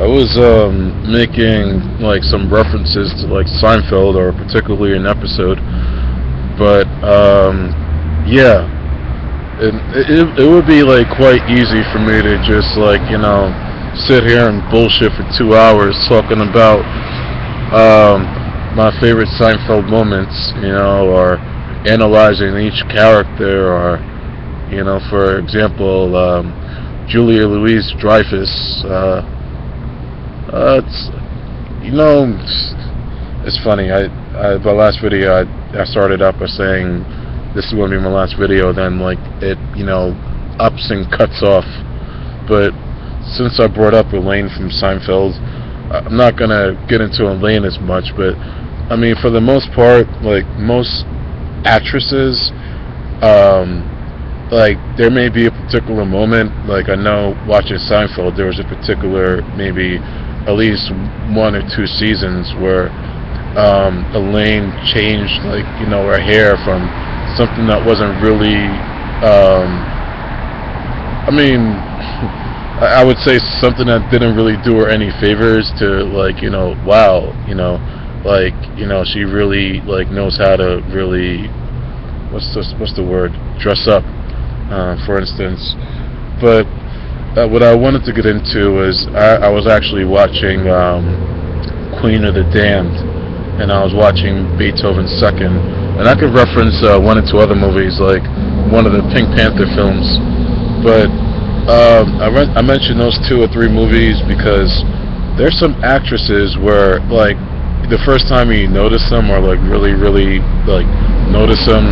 I was making like some references to like Seinfeld or particularly an episode, but yeah, it would be like quite easy for me to just like sit here and bullshit for 2 hours talking about my favorite Seinfeld moments, or analyzing each character, or for example, Julia Louise Dreyfus. It's it's funny. My last video, I started up by saying this is going to be my last video. Then like it ups and cuts off. But since I brought up Elaine from Seinfeld, I'm not gonna get into Elaine as much. But I mean, for the most part, like most actresses, like there may be a particular moment. Like I know watching Seinfeld, there was a particular maybe at least 1 or 2 seasons where Elaine changed like her hair from something that wasn't really I mean I would say something that didn't really do her any favors to like wow, like she really like knows how to really what's the word, dress up, for instance. But what I wanted to get into is I was actually watching Queen of the Damned, and I was watching Beethoven's Second, and I could reference 1 or 2 other movies, like one of the Pink Panther films. But I mentioned those 2 or 3 movies because there's some actresses where like the first time you notice them, or like really like notice them.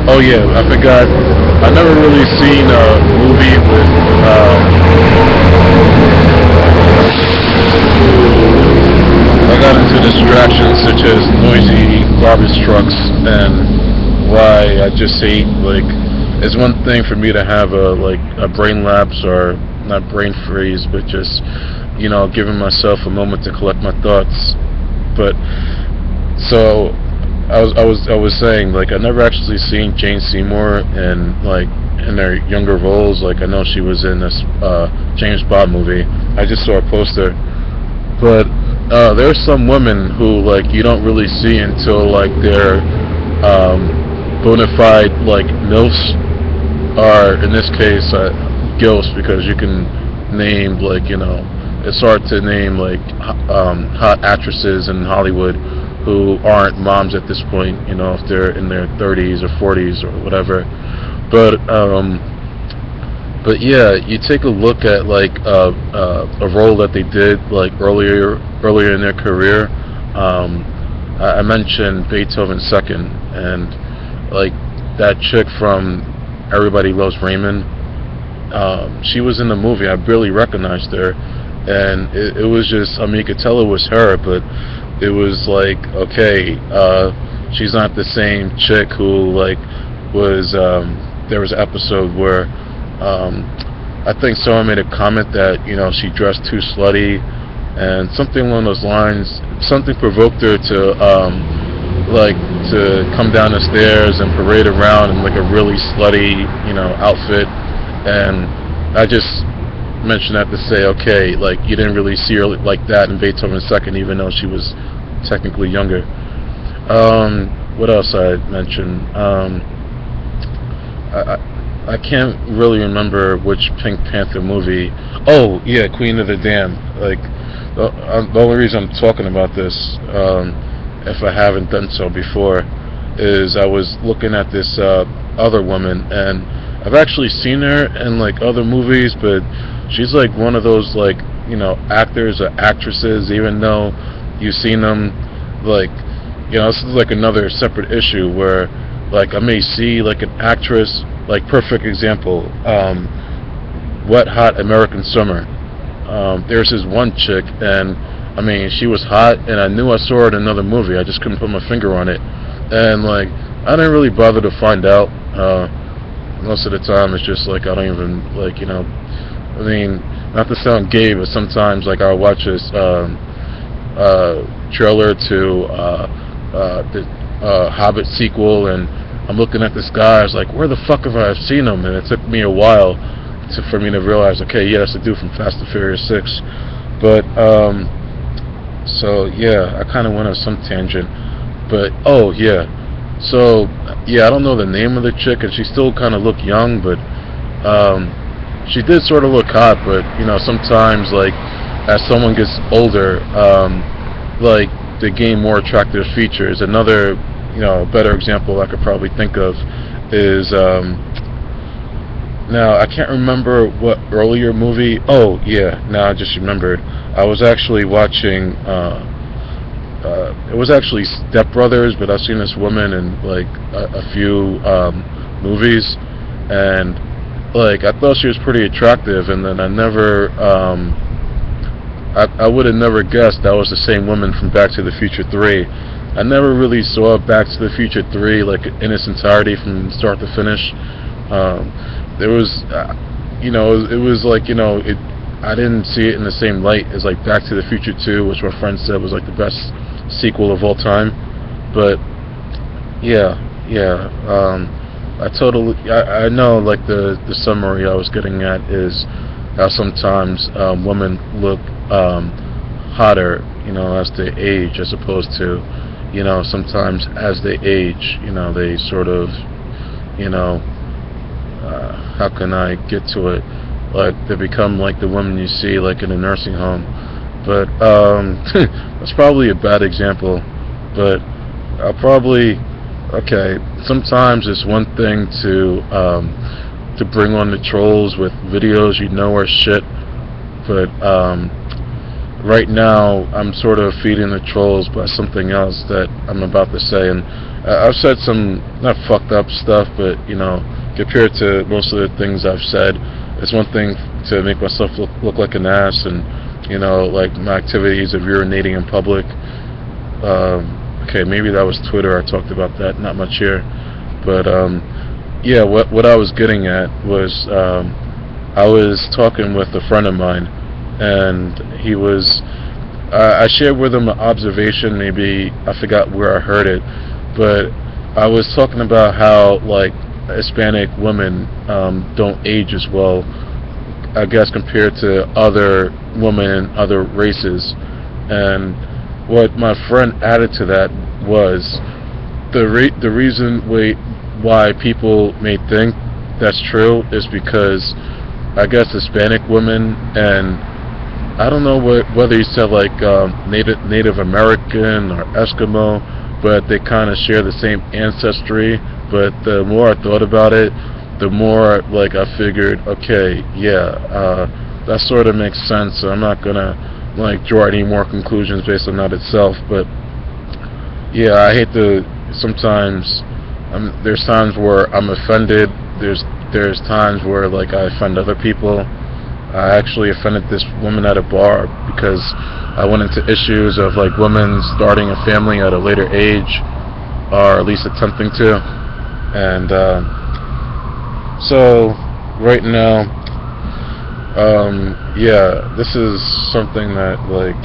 Oh yeah, I forgot. I never really seen a movie with I got into distractions such as noisy garbage trucks, and why I just hate, like, it's one thing for me to have a brain lapse, or not brain freeze, but just giving myself a moment to collect my thoughts. But so I was saying, like, I never actually seen Jane Seymour in their younger roles. Like I know she was in this James Bond movie. I just saw a poster. But there's some women who like you don't really see until like they're bona fide like MILFs, or in this case GILFs, because you can name like it's hard to name like hot actresses in Hollywood who aren't moms at this point, if they're in their 30s or 40s or whatever. But yeah, you take a look at like a role that they did like earlier in their career. I mentioned Beethoven's Second, and like that chick from Everybody Loves Raymond. She was in the movie. I barely recognized her, and it was just, I mean, you could tell it was her, but it was like, okay, she's not the same chick who like was. There was an episode where I think someone made a comment that she dressed too slutty, and something along those lines. Something provoked her to come down the stairs and parade around in like a really slutty outfit, and I just mentioned that to say, okay, like you didn't really see her like that in Beethoven's Second, even though she was technically younger. What else I mentioned? I can't really remember which Pink Panther movie. Oh yeah, Queen of the Damned. Like the only reason I'm talking about this, if I haven't done so before, is I was looking at this other woman, and I've actually seen her in like other movies, but she's like one of those like actors or actresses, even though you've seen them, like this is like another separate issue where like I may see like an actress, like perfect example, Wet Hot American Summer. There's this one chick, and I mean she was hot, and I knew I saw her in another movie. I just couldn't put my finger on it, and like I didn't really bother to find out. Most of the time it's just like I don't even like I mean, not to sound gay, but sometimes like I'll watch this trailer to the Hobbit sequel, and I'm looking at this guy. I was like, where the fuck have I seen him? And it took me a while for me to realize, okay, yeah, that's the dude from Fast and Furious 6. But so yeah, I kind of went on some tangent. But oh yeah, so yeah, I don't know the name of the chick, and she still kind of looked young, but she did sort of look hot. But sometimes like as someone gets older, like they gain more attractive features. Another better example I could probably think of is now I can't remember what earlier movie. Oh yeah, now I just remembered. I was actually watching. It was actually Step Brothers, but I've seen this woman in like a few movies, and like I thought she was pretty attractive, and then I never. I would have never guessed that was the same woman from Back to the Future 3. I never really saw Back to the Future 3 like in its entirety from start to finish. There was, it was like I didn't see it in the same light as like Back to the Future 2, which my friend said was like the best sequel of all time. But yeah, I know like the summary I was getting at is how sometimes women look hotter, as they age, as opposed to, sometimes as they age, they sort of, how can I get to it? Like they become like the women you see like in a nursing home. But that's probably a bad example. But I'll probably sometimes it's one thing to bring on the trolls with videos are shit, but right now I'm sort of feeding the trolls by something else that I'm about to say, and I've said some not fucked up stuff, but compared to most of the things I've said, it's one thing to make myself look like an ass, and like my activities of urinating in public. Maybe that was Twitter. I talked about that, not much here, but yeah, what I was getting at was I was talking with a friend of mine, and he was I shared with him an observation. Maybe I forgot where I heard it, but I was talking about how like Hispanic women don't age as well, I guess, compared to other women in other races. And what my friend added to that was the reason why people may think that's true is because I guess Hispanic women, and I don't know whether you said like Native American or Eskimo, but they kind of share the same ancestry. But the more I thought about it, the more like I figured, okay, yeah, that sort of makes sense. So I'm not gonna like draw any more conclusions based on that itself. But yeah, I hate to sometimes. There's times where I'm offended. There's times where like I offend other people. I actually offended this woman at a bar because I went into issues of like women starting a family at a later age, or at least attempting to. And so right now, yeah, this is something that like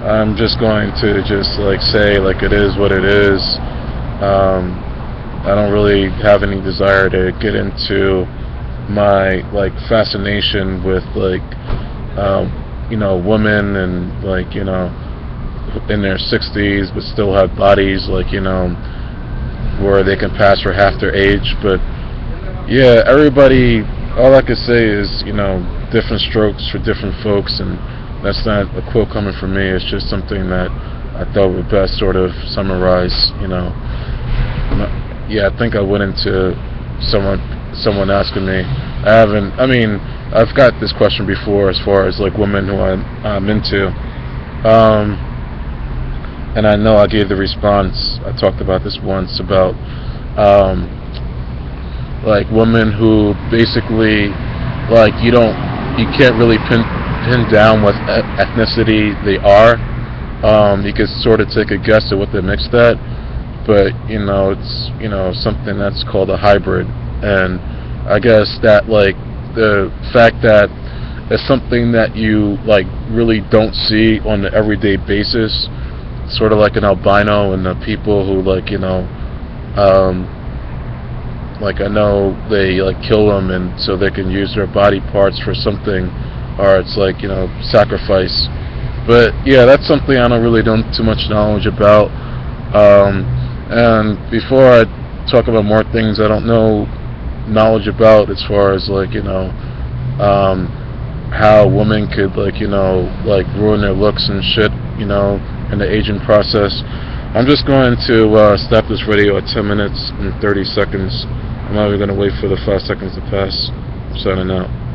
I'm just going to just like say like it is what it is. I don't really have any desire to get into my like fascination with like women and like in their 60s but still have bodies like where they can pass for half their age. But yeah, everybody, all I could say is different strokes for different folks, and that's not a quote coming from me. It's just something that I thought would best sort of summarize. Yeah, I think I went into someone asking me. I've got this question before as far as like women who I'm into, and I know I gave the response. I talked about this once about like women who basically like you can't really pin down what ethnicity they are. You can sort of take a guess at what they're mixed at, but it's something that's called a hybrid. And I guess that like the fact that it's something that you like really don't see on an everyday basis, sort of like an albino, and the people who like like I know they like kill them and so they can use their body parts for something or it's like, you know, sacrifice. But yeah, that's something I don't really know too much knowledge about. And before I talk about more things I don't know knowledge about, as far as like, you know, how women could, like, you know, like ruin their looks and shit, you know, in the aging process, I'm just going to stop this video at 10 minutes and 30 seconds. I'm not even going to wait for the 5 seconds to pass. Signing out.